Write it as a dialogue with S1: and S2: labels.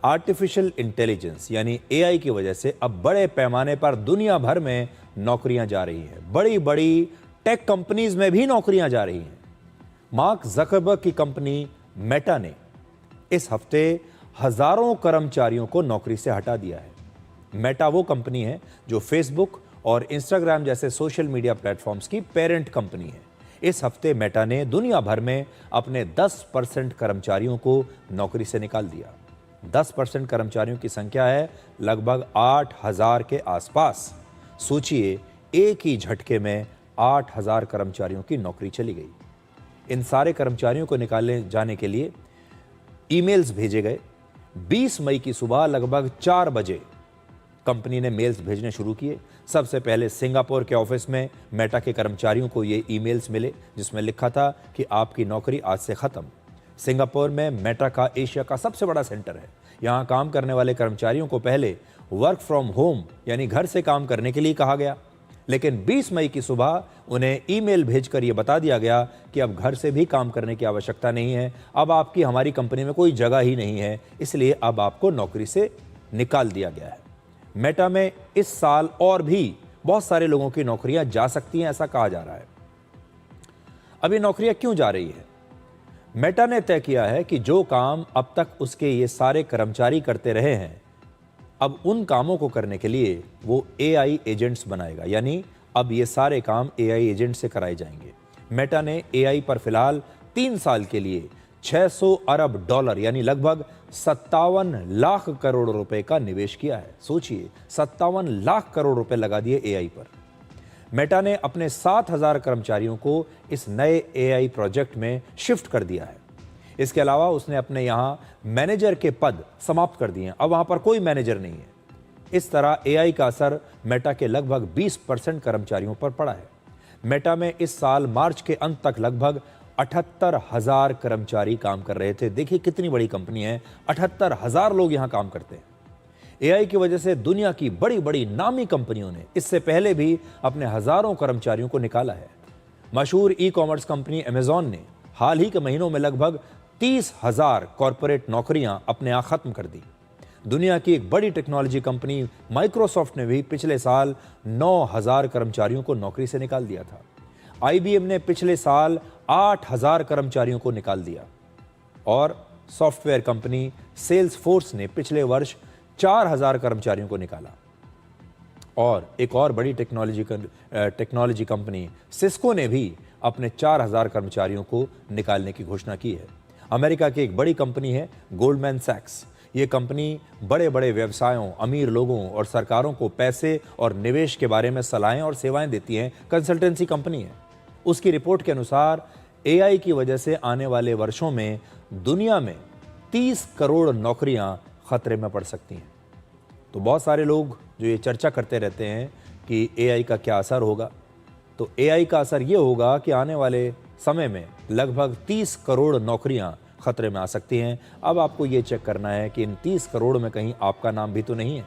S1: Artificial intelligence यानी AI की वजह से अब बड़े पैमाने पर दुनिया भर में नौकरियां जा रही हैं। बड़ी बड़ी टेक कंपनीज में भी नौकरियां जा रही हैं। मार्क ज़करबर्ग की कंपनी मेटा ने इस हफ्ते हजारों कर्मचारियों को नौकरी से हटा दिया है। मेटा वो कंपनी है जो फेसबुक और इंस्टाग्राम जैसे सोशल मीडिया प्लेटफॉर्म्स की पेरेंट कंपनी है। इस हफ्ते मेटा ने दुनिया भर में अपने 10% कर्मचारियों को नौकरी से निकाल दिया। 10% कर्मचारियों की संख्या है लगभग 8,000 के आसपास। सोचिए, एक ही झटके में 8,000 कर्मचारियों की नौकरी चली गई। इन सारे कर्मचारियों को निकाले जाने के लिए ईमेल्स भेजे गए। 20 मई की सुबह लगभग 4 बजे कंपनी ने मेल्स भेजने शुरू किए। सबसे पहले सिंगापुर के ऑफिस में मेटा के कर्मचारियों को ये ईमेल्स मिले जिसमें लिखा था कि आपकी नौकरी आज से खत्म। सिंगापुर में मेटा का एशिया का सबसे बड़ा सेंटर है। यहाँ काम करने वाले कर्मचारियों को पहले वर्क फ्रॉम होम यानी घर से काम करने के लिए कहा गया, लेकिन 20 मई की सुबह उन्हें ईमेल भेजकर यह बता दिया गया कि अब घर से भी काम करने की आवश्यकता नहीं है, अब आपकी हमारी कंपनी में कोई जगह ही नहीं है, इसलिए अब आपको नौकरी से निकाल दिया गया है। मेटा में इस साल और भी बहुत सारे लोगों की नौकरियां जा सकती हैं, ऐसा कहा जा रहा है। अब ये नौकरियां क्यों जा रही है? मेटा ने तय किया है कि जो काम अब तक उसके ये सारे कर्मचारी करते रहे हैं, अब उन कामों को करने के लिए वो एआई एजेंट्स बनाएगा, यानी अब ये सारे काम एआई एजेंट से कराए जाएंगे। मेटा ने एआई पर फिलहाल 3 साल के लिए $600 अरब यानी लगभग 57 लाख करोड़ रुपए का निवेश किया है। सोचिए, 57 लाख करोड़ रुपए लगा दिए एआई पर। मेटा ने अपने 7,000 कर्मचारियों को इस नए एआई प्रोजेक्ट में शिफ्ट कर दिया है। इसके अलावा उसने अपने यहां मैनेजर के पद समाप्त कर दिए हैं। अब वहां पर कोई मैनेजर नहीं है। इस तरह एआई का असर मेटा के लगभग 20% कर्मचारियों पर पड़ा है। मेटा में इस साल मार्च के अंत तक लगभग 78,000 कर्मचारी काम कर रहे थे। देखिए कितनी बड़ी कंपनी है, 78,000 लोग यहां काम करते हैं। एआई की वजह से दुनिया की बड़ी बड़ी नामी कंपनियों ने इससे पहले भी अपने हजारों कर्मचारियों को निकाला है। मशहूर ई कॉमर्स कंपनी अमेजॉन ने हाल ही के महीनों में लगभग 30,000 कॉरपोरेट नौकरियां अपने यहां खत्म कर दी। दुनिया की एक बड़ी टेक्नोलॉजी कंपनी माइक्रोसॉफ्ट ने भी पिछले साल 9,000 कर्मचारियों को नौकरी से निकाल दिया था। आईबीएम ने पिछले साल 8,000 कर्मचारियों को निकाल दिया और सॉफ्टवेयर कंपनी सेल्सफोर्स ने पिछले वर्ष 4,000 कर्मचारियों को निकाला। और एक और बड़ी टेक्नोलॉजी कंपनी सिस्को ने भी अपने 4,000 कर्मचारियों को निकालने की घोषणा की है। अमेरिका की एक बड़ी कंपनी है गोल्डमैन सैक्स। ये कंपनी बड़े बड़े व्यवसायों, अमीर लोगों और सरकारों को पैसे और निवेश के बारे में सलाहें और सेवाएं देती है। कंसल्टेंसी कंपनी है। उसकी रिपोर्ट के अनुसार एआई की वजह से आने वाले वर्षों में दुनिया में 30 करोड़ नौकरियां खतरे में पड़ सकती हैं। तो बहुत सारे लोग जो ये चर्चा करते रहते हैं कि एआई का क्या असर होगा, तो एआई का असर ये होगा कि आने वाले समय में लगभग 30 करोड़ नौकरियां खतरे में आ सकती हैं। अब आपको ये चेक करना है कि इन 30 करोड़ में कहीं आपका नाम भी तो नहीं है।